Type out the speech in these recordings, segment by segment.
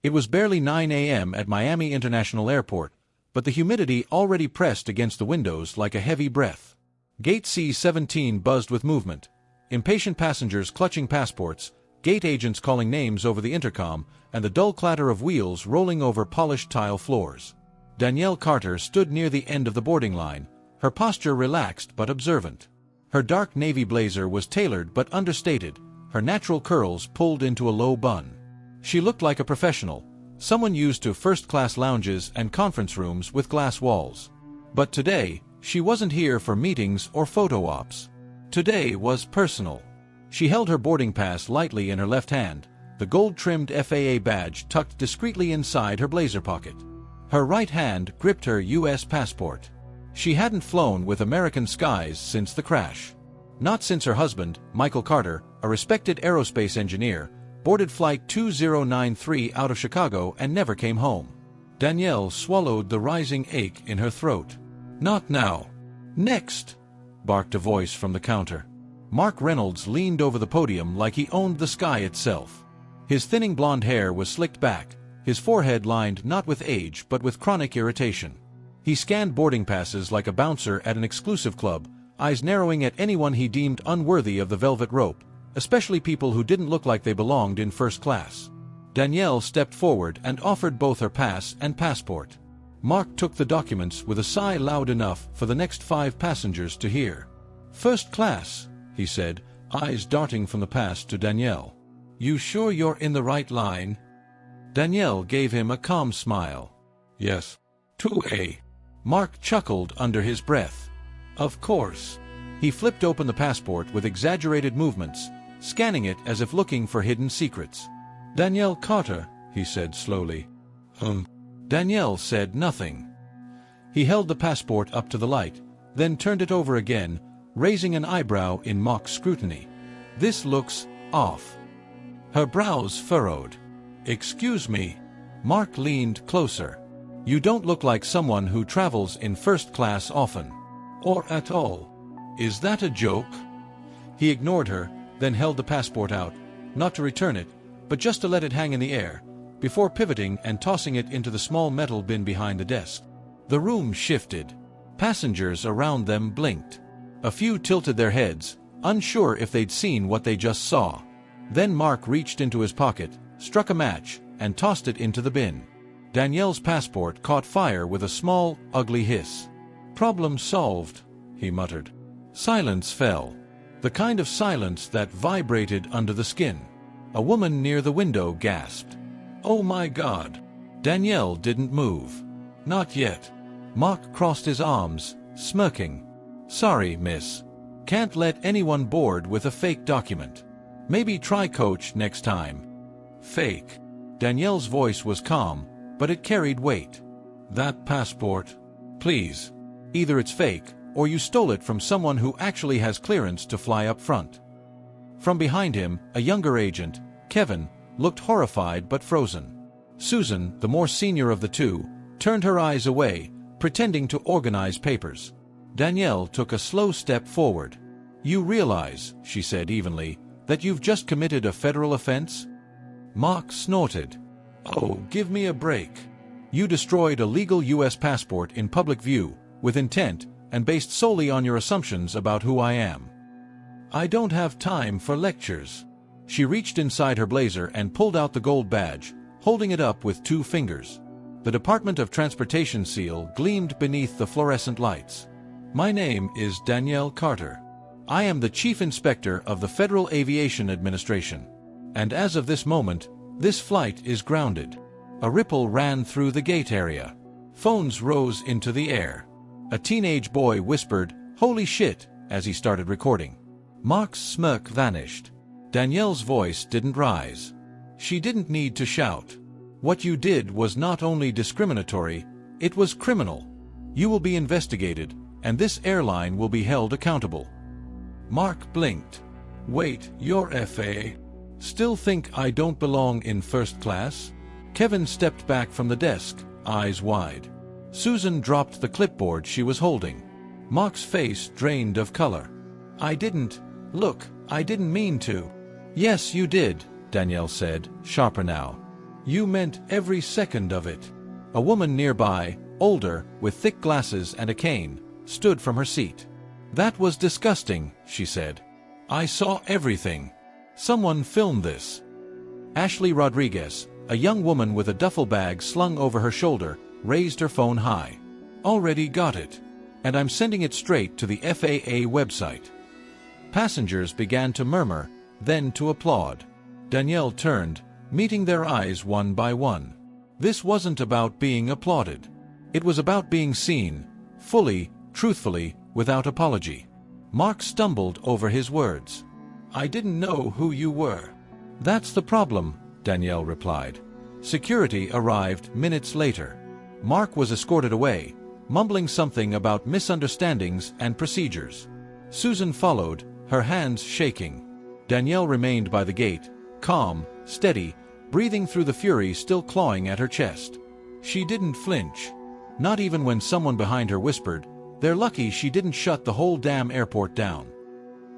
It was barely 9 a.m. at Miami International Airport, but the humidity already pressed against the windows like a heavy breath. Gate C-17 buzzed with movement. Impatient passengers clutching passports, gate agents calling names over the intercom, and the dull clatter of wheels rolling over polished tile floors. Danielle Carter stood near the end of the boarding line, her posture relaxed but observant. Her dark navy blazer was tailored but understated, her natural curls pulled into a low bun. She looked like a professional, someone used to first-class lounges and conference rooms with glass walls. But today, she wasn't here for meetings or photo ops. Today was personal. She held her boarding pass lightly in her left hand, the gold-trimmed FAA badge tucked discreetly inside her blazer pocket. Her right hand gripped her U.S. passport. She hadn't flown with American skies since the crash. Not since her husband, Michael Carter, a respected aerospace engineer, boarded Flight 2093 out of Chicago and never came home. Danielle swallowed the rising ache in her throat. "Not now. Next," barked a voice from the counter. Mark Reynolds leaned over the podium like he owned the sky itself. His thinning blonde hair was slicked back, his forehead lined not with age but with chronic irritation. He scanned boarding passes like a bouncer at an exclusive club, eyes narrowing at anyone he deemed unworthy of the velvet rope, especially people who didn't look like they belonged in first class. Danielle stepped forward and offered both her pass and passport. Mark took the documents with a sigh loud enough for the next 5 passengers to hear. "First class," he said, eyes darting from the pass to Danielle. "You sure you're in the right line?" Danielle gave him a calm smile. "Yes. 2A. Mark chuckled under his breath. "Of course." He flipped open the passport with exaggerated movements, scanning it as if looking for hidden secrets. "Danielle Carter," he said slowly. Danielle said nothing. He held the passport up to the light, then turned it over again, raising an eyebrow in mock scrutiny. "This looks off." Her brows furrowed. "Excuse me." Mark leaned closer. "You don't look like someone who travels in first class often. Or at all. Is that a joke?" He ignored her, then held the passport out, not to return it, but just to let it hang in the air, before pivoting and tossing it into the small metal bin behind the desk. The room shifted. Passengers around them blinked. A few tilted their heads, unsure if they'd seen what they just saw. Then Mark reached into his pocket, struck a match, and tossed it into the bin. Danielle's passport caught fire with a small, ugly hiss. "Problem solved," he muttered. Silence fell. The kind of silence that vibrated under the skin. A woman near the window gasped. "Oh my God!" Danielle didn't move. "Not yet." Mark crossed his arms, smirking. "Sorry, miss. Can't let anyone board with a fake document. Maybe try coach next time." "Fake." Danielle's voice was calm, but it carried weight. "That passport. Please. Either it's fake, or you stole it from someone who actually has clearance to fly up front." From behind him, a younger agent, Kevin, looked horrified but frozen. Susan, the more senior of the two, turned her eyes away, pretending to organize papers. Danielle took a slow step forward. "You realize," she said evenly, "that you've just committed a federal offense?" Mark snorted. "Oh, give me a break. You destroyed a legal U.S. passport in public view, with intent, and based solely on your assumptions about who I am. I don't have time for lectures." She reached inside her blazer and pulled out the gold badge, holding it up with 2 fingers. The Department of Transportation seal gleamed beneath the fluorescent lights. "My name is Danielle Carter. I am the Chief Inspector of the Federal Aviation Administration. And as of this moment, this flight is grounded." A ripple ran through the gate area. Phones rose into the air. A teenage boy whispered, "Holy shit," as he started recording. Mark's smirk vanished. Danielle's voice didn't rise. She didn't need to shout. "What you did was not only discriminatory, it was criminal. You will be investigated, and this airline will be held accountable." Mark blinked. "Wait, you're FAA? Still think I don't belong in first class?" Kevin stepped back from the desk, eyes wide. Susan dropped the clipboard she was holding. Mark's face drained of color. I didn't mean to." "Yes, you did," Danielle said, sharper now. You meant every second of it. A woman nearby, older, with thick glasses and a cane, stood from her seat. That was disgusting, she said. I saw everything. Someone filmed this. Ashley Rodriguez, a young woman with a duffel bag slung over her shoulder, raised her phone high. Already got it. And I'm sending it straight to the FAA website. Passengers began to murmur, then to applaud. Danielle turned, meeting their eyes one by one. This wasn't about being applauded. It was about being seen, fully, truthfully, without apology. Mark stumbled over his words. I didn't know who you were. That's the problem, Danielle replied. Security arrived minutes later. Mark was escorted away, mumbling something about misunderstandings and procedures. Susan followed, her hands shaking. Danielle remained by the gate, calm, steady, breathing through the fury still clawing at her chest. She didn't flinch. Not even when someone behind her whispered, "They're lucky she didn't shut the whole damn airport down."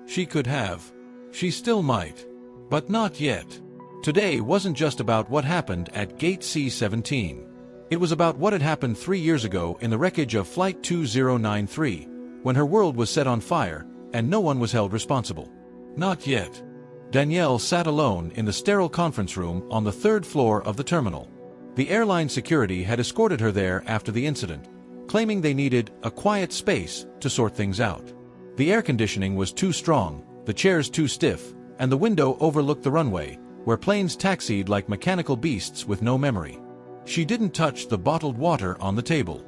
She could have. She still might. But not yet. Today wasn't just about what happened at Gate C-17. It was about what had happened 3 years ago in the wreckage of Flight 2093, when her world was set on fire, and no one was held responsible. Not yet. Danielle sat alone in the sterile conference room on the 3rd floor of the terminal. The airline security had escorted her there after the incident, claiming they needed a quiet space to sort things out. The air conditioning was too strong, the chairs too stiff, and the window overlooked the runway, where planes taxied like mechanical beasts with no memory. She didn't touch the bottled water on the table.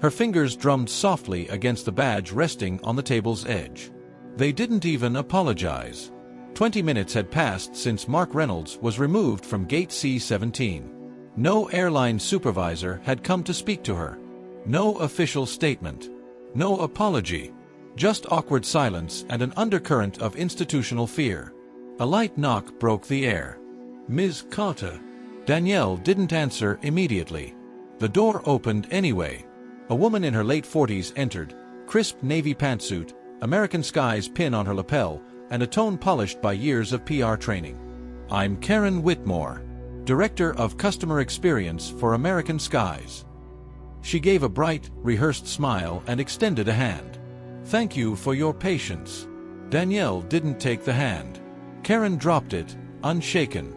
Her fingers drummed softly against the badge resting on the table's edge. They didn't even apologize. 20 minutes had passed since Mark Reynolds was removed from Gate C-17. No airline supervisor had come to speak to her. No official statement. No apology. Just awkward silence and an undercurrent of institutional fear. A light knock broke the air. Ms. Carter. Danielle didn't answer immediately. The door opened anyway. A woman in her late 40s entered, crisp navy pantsuit, American Skies pin on her lapel, and a tone polished by years of PR training. I'm Karen Whitmore, Director of Customer Experience for American Skies. She gave a bright, rehearsed smile and extended a hand. Thank you for your patience. Danielle didn't take the hand. Karen dropped it, unshaken.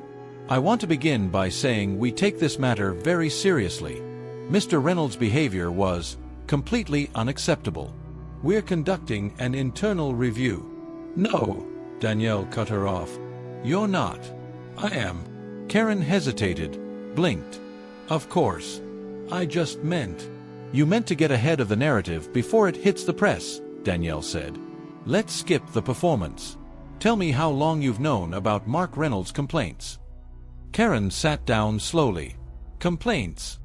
I want to begin by saying we take this matter very seriously. Mr. Reynolds' behavior was completely unacceptable. We're conducting an internal review. No, Danielle cut her off. You're not. I am. Karen hesitated, blinked. Of course. I just meant. You meant to get ahead of the narrative before it hits the press, Danielle said. Let's skip the performance. Tell me how long you've known about Mark Reynolds' complaints. Karen sat down slowly. Complaints?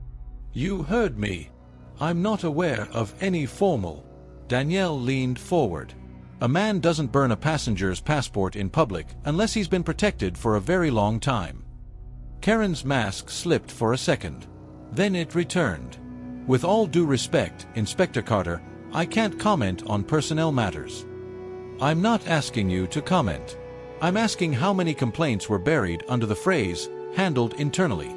You heard me. I'm not aware of any formal. Danielle leaned forward. A man doesn't burn a passenger's passport in public unless he's been protected for a very long time. Karen's mask slipped for a second. Then it returned. With all due respect, Inspector Carter, I can't comment on personnel matters. I'm not asking you to comment. I'm asking how many complaints were buried under the phrase, handled internally.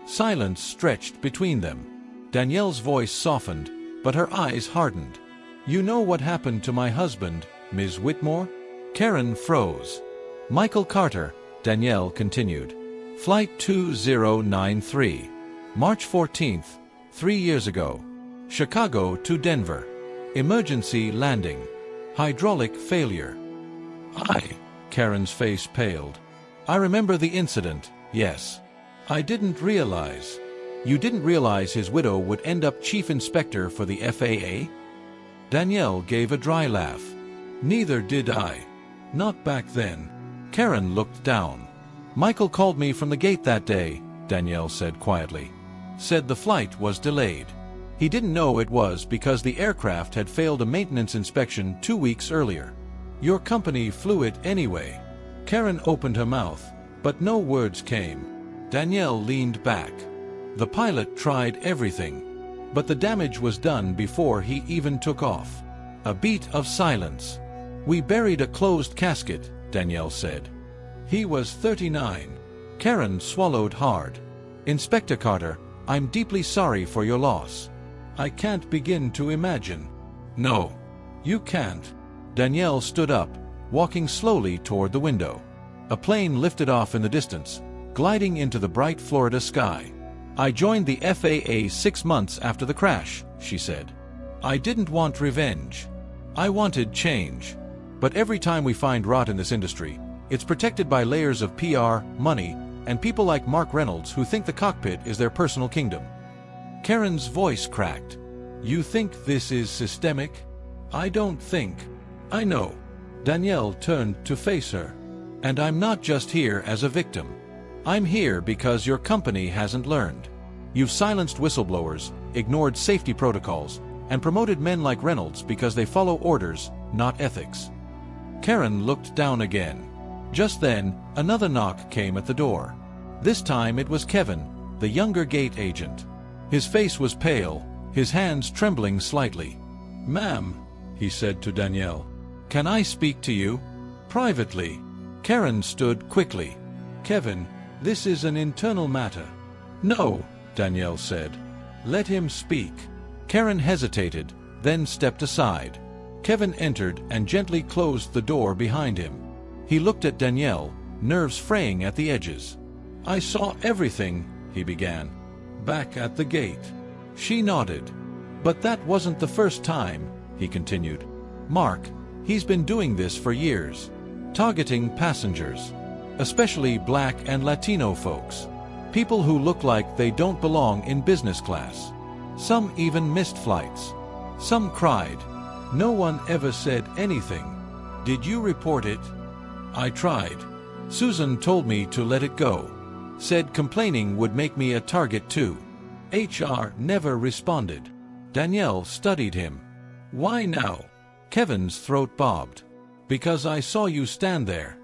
Silence stretched between them. Danielle's voice softened, but her eyes hardened. You know what happened to my husband, Ms. Whitmore? Karen froze. Michael Carter, Danielle continued. Flight 2093. March 14th, 3 years ago. Chicago to Denver. Emergency landing. Hydraulic failure. Karen's face paled. I remember the incident, yes. I didn't realize. You didn't realize his widow would end up chief inspector for the FAA? Danielle gave a dry laugh. Neither did I. Not back then. Karen looked down. Michael called me from the gate that day, Danielle said quietly. Said the flight was delayed. He didn't know it was because the aircraft had failed a maintenance inspection 2 weeks earlier. Your company flew it anyway. Karen opened her mouth, but no words came. Danielle leaned back. The pilot tried everything, but the damage was done before he even took off. A beat of silence. We buried a closed casket, Danielle said. He was 39. Karen swallowed hard. Inspector Carter, I'm deeply sorry for your loss. I can't begin to imagine. No, you can't. Danielle stood up, walking slowly toward the window. A plane lifted off in the distance, gliding into the bright Florida sky. I joined the FAA 6 months after the crash, she said. I didn't want revenge. I wanted change. But every time we find rot in this industry, it's protected by layers of PR, money, and people like Mark Reynolds who think the cockpit is their personal kingdom. Karen's voice cracked. You think this is systemic? I don't think. I know. Danielle turned to face her. And I'm not just here as a victim. I'm here because your company hasn't learned. You've silenced whistleblowers, ignored safety protocols, and promoted men like Reynolds because they follow orders, not ethics. Karen looked down again. Just then, another knock came at the door. This time it was Kevin, the younger gate agent. His face was pale, his hands trembling slightly. Ma'am, he said to Danielle, can I speak to you? Privately. Karen stood quickly. Kevin, this is an internal matter. No, Danielle said. Let him speak. Karen hesitated, then stepped aside. Kevin entered and gently closed the door behind him. He looked at Danielle, nerves fraying at the edges. I saw everything, he began. Back at the gate. She nodded. But that wasn't the first time, he continued. Mark, he's been doing this for years. Targeting passengers. Especially Black and Latino folks. People who look like they don't belong in business class. Some even missed flights. Some cried. No one ever said anything. Did you report it? I tried. Susan told me to let it go. Said complaining would make me a target too. HR never responded. Danielle studied him. Why now? Kevin's throat bobbed. Because I saw you stand there.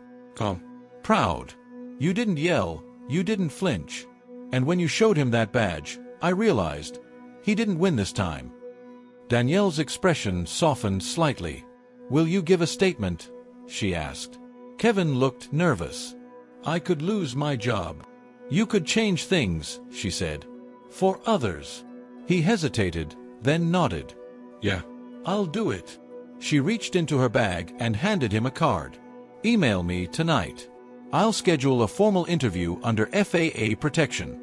Proud. You didn't yell, you didn't flinch. And when you showed him that badge, I realized he didn't win this time. Danielle's expression softened slightly. Will you give a statement? She asked. Kevin looked nervous. I could lose my job. You could change things, she said. For others. He hesitated, then nodded. Yeah, I'll do it. She reached into her bag and handed him a card. Email me tonight. I'll schedule a formal interview under FAA protection.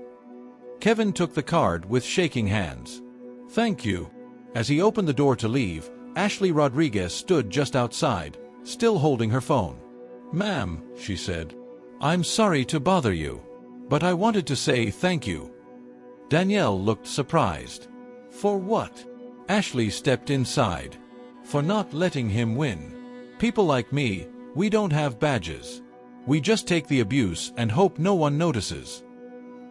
Kevin took the card with shaking hands. Thank you. As he opened the door to leave, Ashley Rodriguez stood just outside, still holding her phone. Ma'am, she said, I'm sorry to bother you, but I wanted to say thank you. Danielle looked surprised. For what? Ashley stepped inside. For not letting him win. People like me, we don't have badges. We just take the abuse and hope no one notices.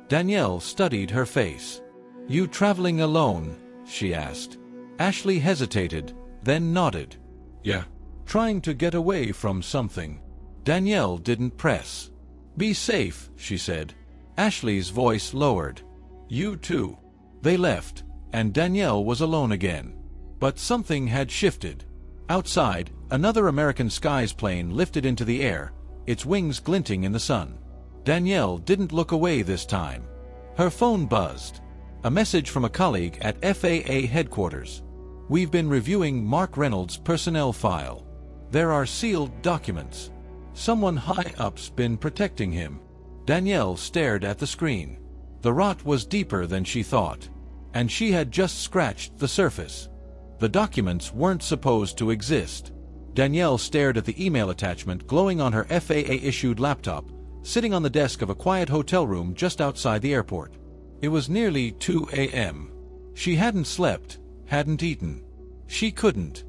Danielle studied her face. You traveling alone? She asked. Ashley hesitated, then nodded. Yeah. Trying to get away from something. Danielle didn't press. Be safe, she said. Ashley's voice lowered. You too. They left, and Danielle was alone again. But something had shifted. Outside, another American Skies plane lifted into the air, its wings glinting in the sun. Danielle didn't look away this time. Her phone buzzed. A message from a colleague at FAA headquarters. We've been reviewing Mark Reynolds' personnel file. There are sealed documents. Someone high up's been protecting him. Danielle stared at the screen. The rot was deeper than she thought. And she had just scratched the surface. The documents weren't supposed to exist. Danielle stared at the email attachment glowing on her FAA-issued laptop, sitting on the desk of a quiet hotel room just outside the airport. It was nearly 2 a.m. She hadn't slept, hadn't eaten. She couldn't.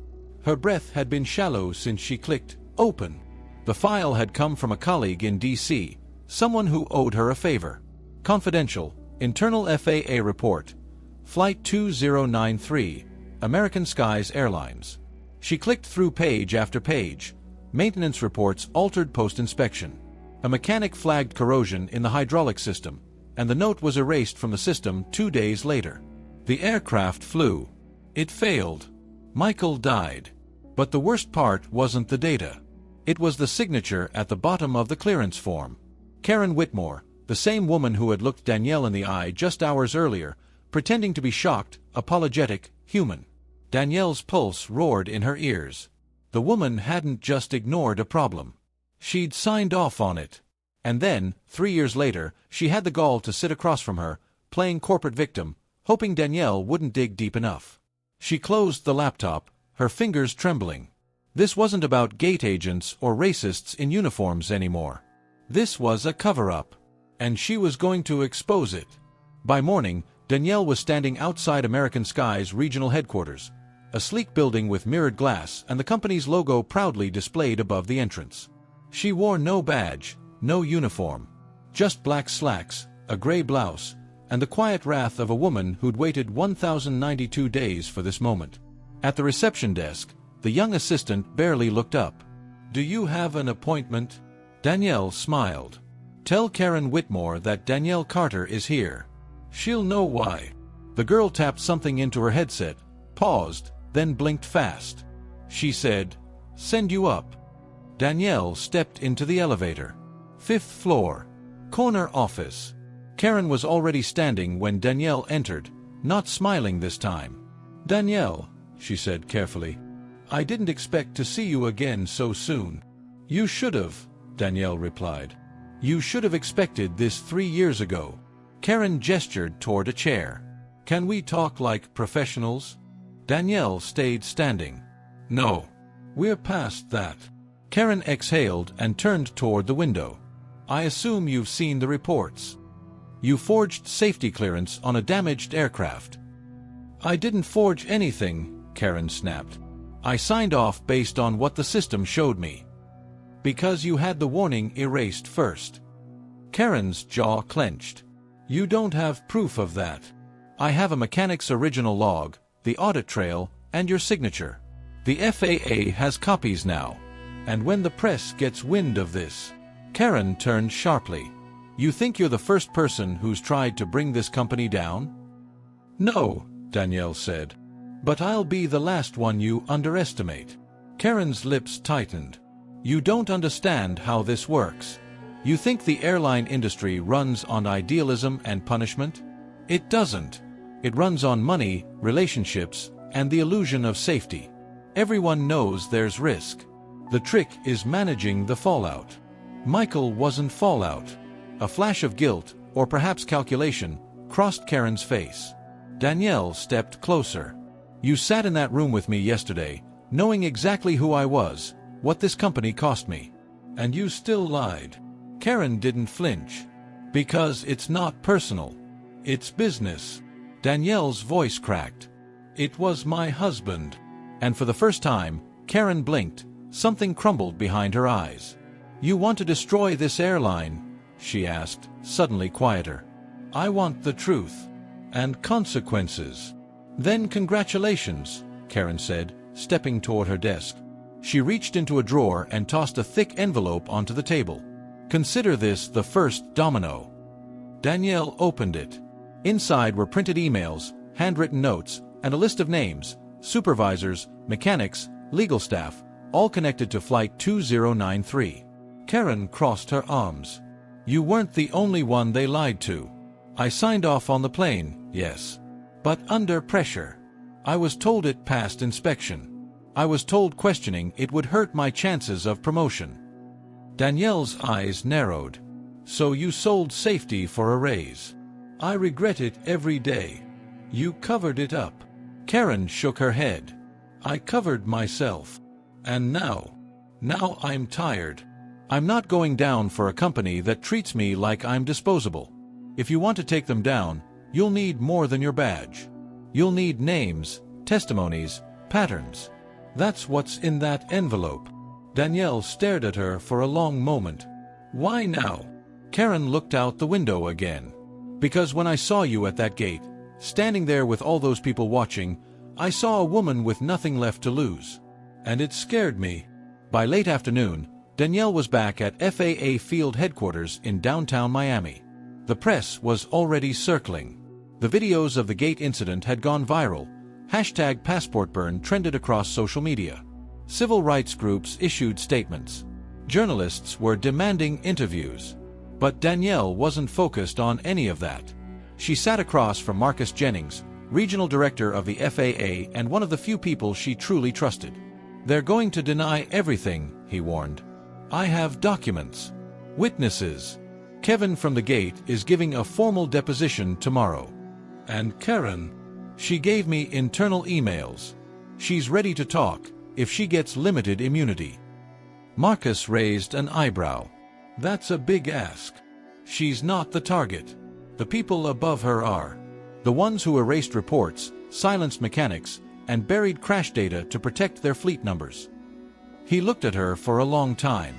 Her breath had been shallow since she clicked open. The file had come from a colleague in D.C., someone who owed her a favor. Confidential, internal FAA report. Flight 2093, American Skies Airlines. She clicked through page after page. Maintenance reports altered post-inspection. A mechanic flagged corrosion in the hydraulic system, and the note was erased from the system 2 days later. The aircraft flew. It failed. Michael died. But the worst part wasn't the data. It was the signature at the bottom of the clearance form. Karen Whitmore, The same woman who had looked Danielle in the eye just hours earlier, pretending to be shocked, apologetic, human. Danielle's pulse roared in her ears. The woman hadn't just ignored a problem. She'd signed off on it. And then, 3 years later, she had the gall to sit across from her, playing corporate victim, hoping Danielle wouldn't dig deep enough. She closed the laptop, her fingers trembling. This wasn't about gate agents or racists in uniforms anymore. This was a cover-up. And she was going to expose it. By morning, Danielle was standing outside American Sky's regional headquarters, a sleek building with mirrored glass and the company's logo proudly displayed above the entrance. She wore no badge, no uniform, just black slacks, a gray blouse, and the quiet wrath of a woman who'd waited 1,092 days for this moment. At the reception desk, the young assistant barely looked up. "Do you have an appointment?" Danielle smiled. "Tell Karen Whitmore that Danielle Carter is here. She'll know why." The girl tapped something into her headset, paused, then blinked fast. She said, "Send you up." Danielle stepped into the elevator. 5th floor. Corner office. Karen was already standing when Danielle entered, not smiling this time. "Danielle," she said carefully, "I didn't expect to see you again so soon." "You should have," Danielle replied. "You should have expected this 3 years ago." Karen gestured toward a chair. "Can we talk like professionals?" Danielle stayed standing. "No. We're past that." Karen exhaled and turned toward the window. "I assume you've seen the reports. You forged safety clearance on a damaged aircraft." "I didn't forge anything," Karen snapped. "I signed off based on what the system showed me." "Because you had the warning erased first." Karen's jaw clenched. "You don't have proof of that." "I have a mechanic's original log, the audit trail, and your signature. The FAA has copies now. And when the press gets wind of this..." Karen turned sharply. "You think you're the first person who's tried to bring this company down?" "No," Danielle said. "But I'll be the last one you underestimate." Karen's lips tightened. "You don't understand how this works. You think the airline industry runs on idealism and punishment? It doesn't. It runs on money, relationships, and the illusion of safety. Everyone knows there's risk. The trick is managing the fallout." Michael wasn't fallout. A flash of guilt, or perhaps calculation, crossed Karen's face. Danielle stepped closer. "You sat in that room with me yesterday, knowing exactly who I was, what this company cost me. And you still lied." Karen didn't flinch. "Because it's not personal. It's business." Danielle's voice cracked. "It was my husband." And for the first time, Karen blinked. Something crumbled behind her eyes. "You want to destroy this airline?" she asked, suddenly quieter. "I want the truth. And consequences." "Then congratulations," Karen said, stepping toward her desk. She reached into a drawer and tossed a thick envelope onto the table. "Consider this the first domino." Danielle opened it. Inside were printed emails, handwritten notes, and a list of names, supervisors, mechanics, legal staff, all connected to Flight 2093. Karen crossed her arms. "You weren't the only one they lied to. I signed off on the plane, yes. But under pressure. I was told it passed inspection. I was told questioning it would hurt my chances of promotion." Danielle's eyes narrowed. "So you sold safety for a raise." "I regret it every day." "You covered it up." Karen shook her head. "I covered myself. And now I'm tired. I'm not going down for a company that treats me like I'm disposable. If you want to take them down, you'll need more than your badge. You'll need names, testimonies, patterns. That's what's in that envelope." Danielle stared at her for a long moment. "Why now?" Karen looked out the window again. "Because when I saw you at that gate, standing there with all those people watching, I saw a woman with nothing left to lose. And it scared me." By late afternoon, Danielle was back at FAA Field Headquarters in downtown Miami. The press was already circling. The videos of the gate incident had gone viral. #PassportBurn trended across social media. Civil rights groups issued statements. Journalists were demanding interviews. But Danielle wasn't focused on any of that. She sat across from Marcus Jennings, regional director of the FAA and one of the few people she truly trusted. "They're going to deny everything," he warned. "I have documents. Witnesses. Kevin from the gate is giving a formal deposition tomorrow. And Karen, she gave me internal emails. She's ready to talk, if she gets limited immunity." Marcus raised an eyebrow. "That's a big ask. She's not the target. The people above her are. The ones who erased reports, silenced mechanics, and buried crash data to protect their fleet numbers." He looked at her for a long time.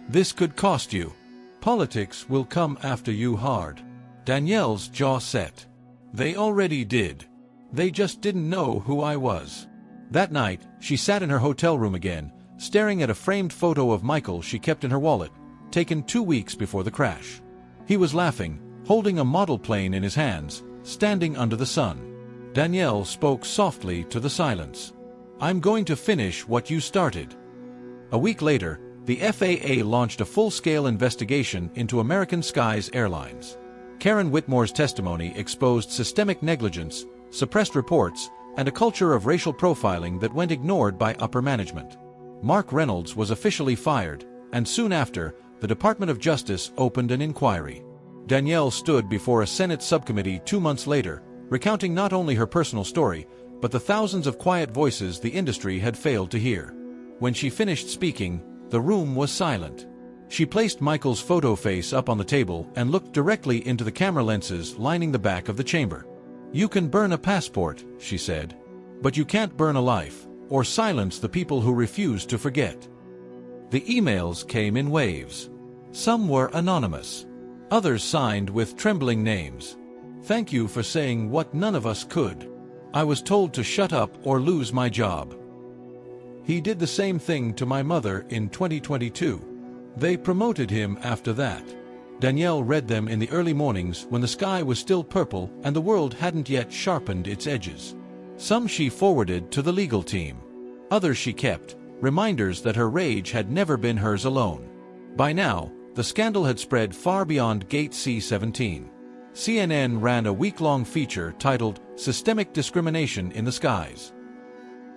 "This could cost you. Politics will come after you hard." Danielle's jaw set. "They already did. They just didn't know who I was." That night, she sat in her hotel room again, staring at a framed photo of Michael she kept in her wallet, taken 2 weeks before the crash. He was laughing, holding a model plane in his hands, standing under the sun. Danielle spoke softly to the silence. "I'm going to finish what you started." A week later, the FAA launched a full-scale investigation into American Skies Airlines. Karen Whitmore's testimony exposed systemic negligence, suppressed reports, and a culture of racial profiling that went ignored by upper management. Mark Reynolds was officially fired, and soon after, the Department of Justice opened an inquiry. Danielle stood before a Senate subcommittee 2 months later, recounting not only her personal story, but the thousands of quiet voices the industry had failed to hear. When she finished speaking, the room was silent. She placed Michael's photo face up on the table and looked directly into the camera lenses lining the back of the chamber. "You can burn a passport," she said, "but you can't burn a life, or silence the people who refuse to forget." The emails came in waves. Some were anonymous. Others signed with trembling names. "Thank you for saying what none of us could. I was told to shut up or lose my job. He did the same thing to my mother in 2022. They promoted him after that." Danielle read them in the early mornings when the sky was still purple and the world hadn't yet sharpened its edges. Some she forwarded to the legal team. Others she kept, reminders that her rage had never been hers alone. By now, the scandal had spread far beyond Gate C-17. CNN ran a week-long feature titled "Systemic Discrimination in the Skies."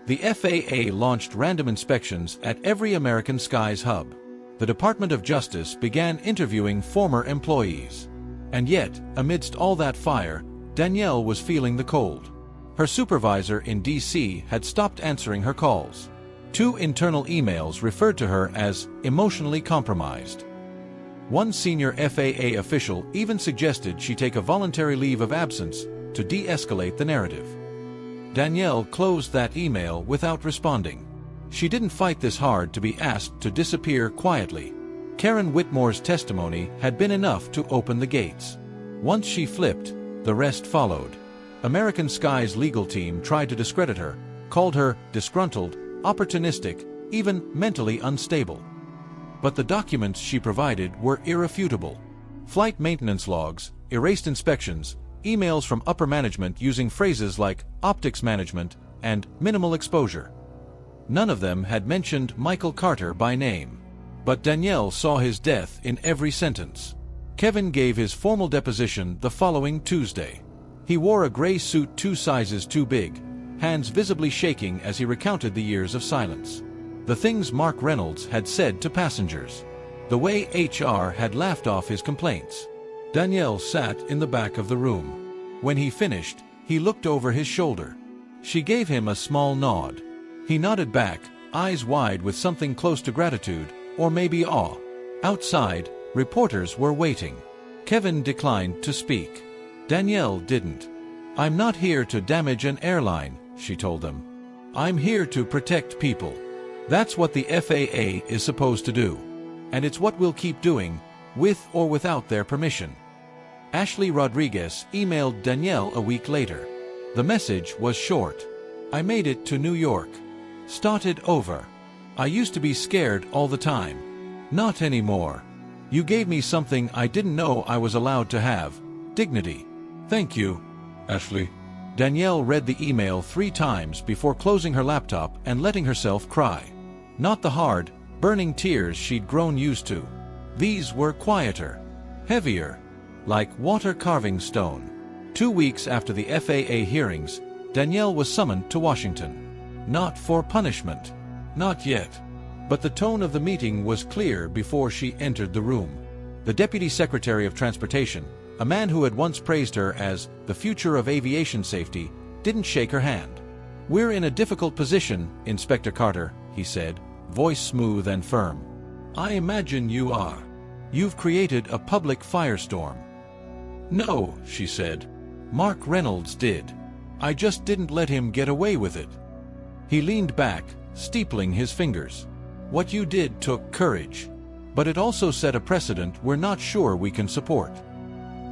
The FAA launched random inspections at every American Skies hub. The Department of Justice began interviewing former employees. And yet, amidst all that fire, Danielle was feeling the cold. Her supervisor in D.C. had stopped answering her calls. 2 internal emails referred to her as emotionally compromised. One senior FAA official even suggested she take a voluntary leave of absence to de-escalate the narrative. Danielle closed that email without responding. She didn't fight this hard to be asked to disappear quietly. Karen Whitmore's testimony had been enough to open the gates. Once she flipped, the rest followed. American Sky's legal team tried to discredit her, called her disgruntled, opportunistic, even mentally unstable. But the documents she provided were irrefutable. Flight maintenance logs, erased inspections, emails from upper management using phrases like optics management and minimal exposure. None of them had mentioned Michael Carter by name. But Danielle saw his death in every sentence. Kevin gave his formal deposition the following Tuesday. He wore a gray suit 2 sizes too big, hands visibly shaking as he recounted the years of silence. The things Mark Reynolds had said to passengers. The way HR had laughed off his complaints. Danielle sat in the back of the room. When he finished, he looked over his shoulder. She gave him a small nod. He nodded back, eyes wide with something close to gratitude, or maybe awe. Outside, reporters were waiting. Kevin declined to speak. Danielle didn't. "I'm not here to damage an airline," she told them. "I'm here to protect people. That's what the FAA is supposed to do. And it's what we'll keep doing, with or without their permission." Ashley Rodriguez emailed Danielle a week later. The message was short. "I made it to New York. Started over. I used to be scared all the time. Not anymore. You gave me something I didn't know I was allowed to have. Dignity. Thank you, Ashley." Danielle read the email 3 times before closing her laptop and letting herself cry. Not the hard, burning tears she'd grown used to. These were quieter. Heavier, like water carving stone. 2 weeks after the FAA hearings, Danielle was summoned to Washington. Not for punishment. Not yet. But the tone of the meeting was clear before she entered the room. The Deputy Secretary of Transportation, a man who had once praised her as the future of aviation safety, didn't shake her hand. "We're in a difficult position, Inspector Carter," he said, voice smooth and firm. "I imagine you are. You've created a public firestorm." "No," she said. "Mark Reynolds did. I just didn't let him get away with it." He leaned back, steepling his fingers. "What you did took courage. But it also set a precedent we're not sure we can support."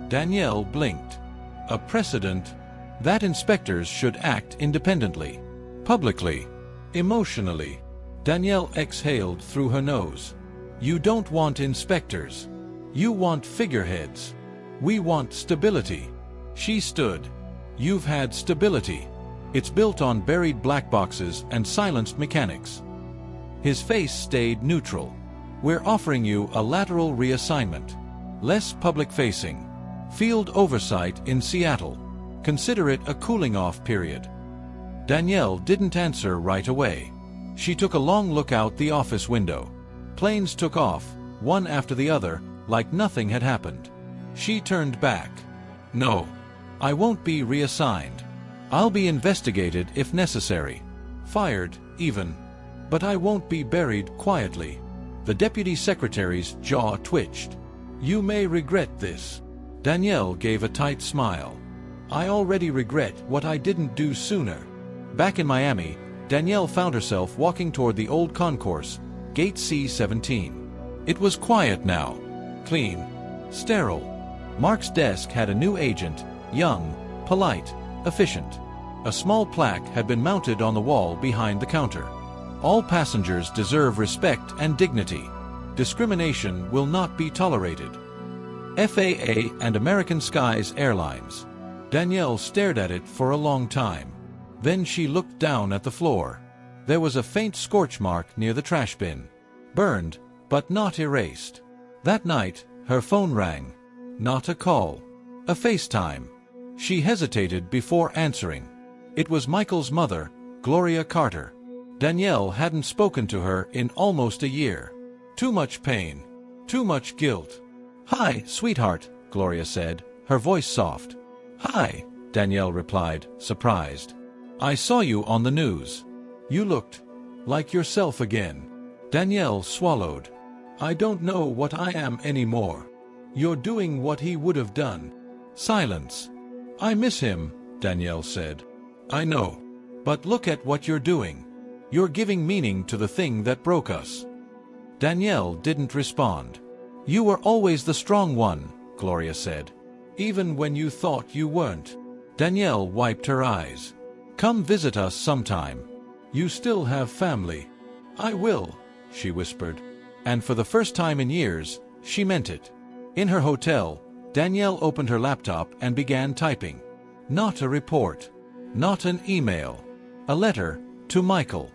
Danielle blinked. A precedent? That inspectors should act independently. Publicly. Emotionally. Danielle exhaled through her nose. "You don't want inspectors. You want figureheads. We want stability." She stood. "You've had stability. It's built on buried black boxes and silenced mechanics." His face stayed neutral. "We're offering you a lateral reassignment. Less public-facing. Field oversight in Seattle. Consider it a cooling-off period." Danielle didn't answer right away. She took a long look out the office window. Planes took off, one after the other, like nothing had happened. She turned back. "No. I won't be reassigned. I'll be investigated if necessary. Fired, even. But I won't be buried quietly." The Deputy Secretary's jaw twitched. "You may regret this." Danielle gave a tight smile. "I already regret what I didn't do sooner." Back in Miami, Danielle found herself walking toward the old concourse, Gate C-17. It was quiet now. Clean. Sterile. Mark's desk had a new agent, young, polite, efficient. A small plaque had been mounted on the wall behind the counter. "All passengers deserve respect and dignity. Discrimination will not be tolerated. FAA and American Skies Airlines." Danielle stared at it for a long time. Then she looked down at the floor. There was a faint scorch mark near the trash bin. Burned, but not erased. That night, her phone rang. Not a call. A FaceTime. She hesitated before answering. It was Michael's mother, Gloria Carter. Danielle hadn't spoken to her in almost a year. Too much pain. Too much guilt. "Hi, sweetheart," Gloria said, her voice soft. "Hi," Danielle replied, surprised. "I saw you on the news. You looked like yourself again." Danielle swallowed. "I don't know what I am anymore." "You're doing what he would have done." Silence. "I miss him," Danielle said. "I know. But look at what you're doing. You're giving meaning to the thing that broke us." Danielle didn't respond. "You were always the strong one," Gloria said. "Even when you thought you weren't." Danielle wiped her eyes. "Come visit us sometime. You still have family." "I will," she whispered. And for the first time in years, she meant it. In her hotel, Danielle opened her laptop and began typing. Not a report. Not an email. A letter to Michael.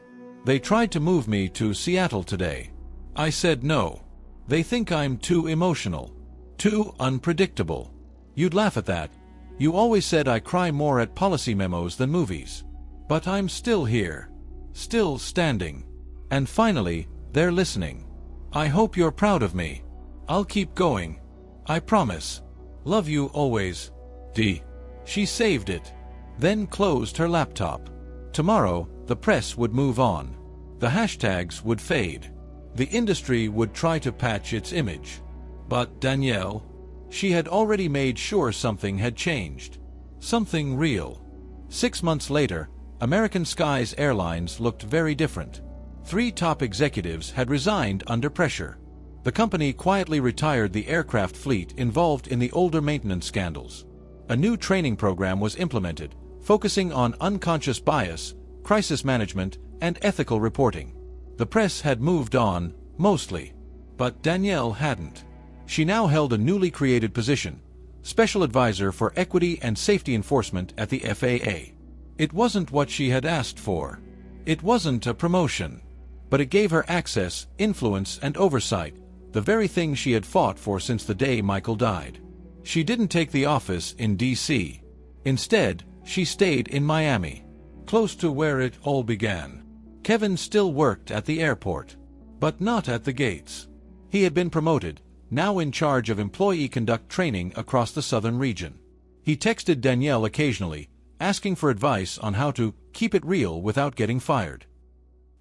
"They tried to move me to Seattle today. I said no. They think I'm too emotional. Too unpredictable. You'd laugh at that. You always said I cry more at policy memos than movies. But I'm still here. Still standing. And finally, they're listening. I hope you're proud of me. I'll keep going. I promise. Love you always. D." She saved it. Then closed her laptop. Tomorrow, the press would move on. The hashtags would fade. The industry would try to patch its image. But Danielle? She had already made sure something had changed. Something real. 6 months later, American Skies Airlines looked very different. 3 top executives had resigned under pressure. The company quietly retired the aircraft fleet involved in the older maintenance scandals. A new training program was implemented, focusing on unconscious bias, crisis management, and ethical reporting. The press had moved on, mostly. But Danielle hadn't. She now held a newly created position, Special Advisor for Equity and Safety Enforcement at the FAA. It wasn't what she had asked for. It wasn't a promotion. But it gave her access, influence, and oversight, the very thing she had fought for since the day Michael died. She didn't take the office in D.C. Instead, she stayed in Miami, close to where it all began. Kevin still worked at the airport, but not at the gates. He had been promoted, now in charge of employee conduct training across the southern region. He texted Danielle occasionally, asking for advice on how to keep it real without getting fired.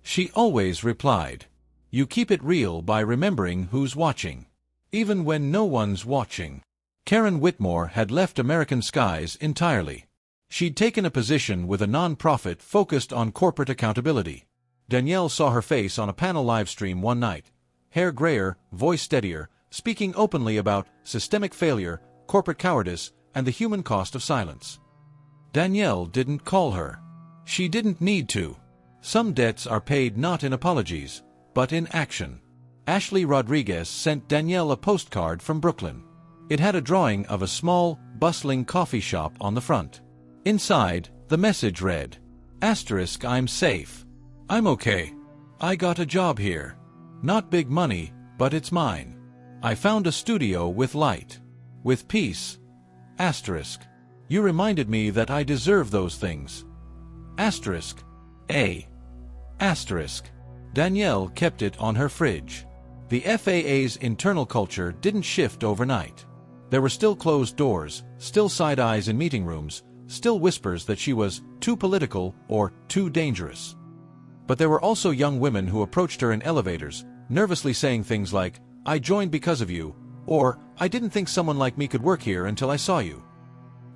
She always replied, "You keep it real by remembering who's watching, even when no one's watching." Karen Whitmore had left American Skies entirely. She'd taken a position with a non-profit focused on corporate accountability. Danielle saw her face on a panel livestream one night, hair grayer, voice steadier, speaking openly about systemic failure, corporate cowardice, and the human cost of silence. Danielle didn't call her. She didn't need to. Some debts are paid not in apologies, but in action. Ashley Rodriguez sent Danielle a postcard from Brooklyn. It had a drawing of a small, bustling coffee shop on the front. Inside, the message read, "I'm safe. I'm okay. I got a job here. Not big money, but it's mine. I found a studio with light. With peace. You reminded me that I deserve those things. A. Danielle kept it on her fridge. The FAA's internal culture didn't shift overnight. There were still closed doors, still side eyes in meeting rooms, still whispers that she was too political or too dangerous. But there were also young women who approached her in elevators, nervously saying things like, "I joined because of you," or "I didn't think someone like me could work here until I saw you."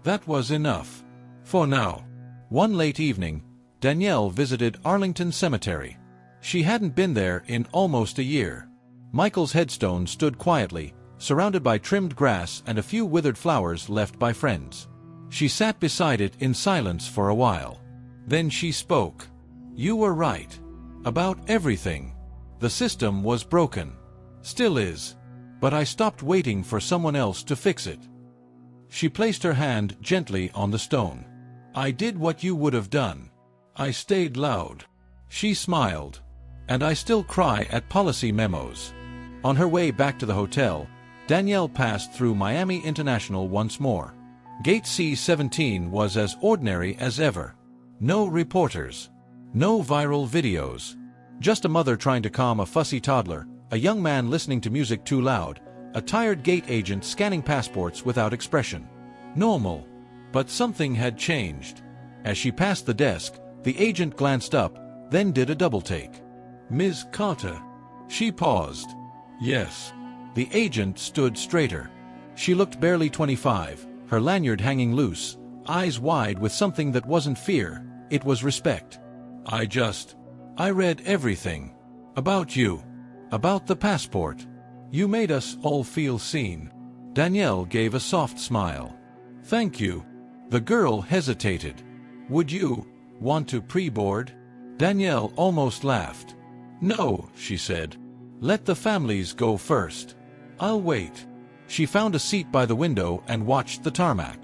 That was enough. For now. One late evening, Danielle visited Arlington Cemetery. She hadn't been there in almost a year. Michael's headstone stood quietly, surrounded by trimmed grass and a few withered flowers left by friends. She sat beside it in silence for a while. Then she spoke. "You were right. About everything. The system was broken. Still is. But I stopped waiting for someone else to fix it." She placed her hand gently on the stone. "I did what you would have done. I stayed loud." She smiled. "And I still cry at policy memos." On her way back to the hotel, Danielle passed through Miami International once more. Gate C-17 was as ordinary as ever. No reporters. No viral videos. Just a mother trying to calm a fussy toddler, a young man listening to music too loud, a tired gate agent scanning passports without expression. Normal. But something had changed. As she passed the desk, the agent glanced up, then did a double-take. "Ms. Carter." She paused. "Yes." The agent stood straighter. She looked barely 25, her lanyard hanging loose, eyes wide with something that wasn't fear, it was respect. I read everything. About you. About the passport. You made us all feel seen." Danielle gave a soft smile. "Thank you." The girl hesitated. "Would you want to pre-board?" Danielle almost laughed. "No," she said. "Let the families go first. I'll wait." She found a seat by the window and watched the tarmac.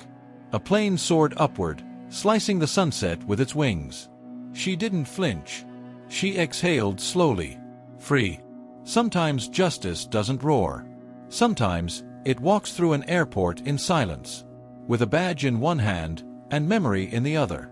A plane soared upward, slicing the sunset with its wings. She didn't flinch. She exhaled slowly. Free. Sometimes justice doesn't roar. Sometimes it walks through an airport in silence, with a badge in one hand and memory in the other.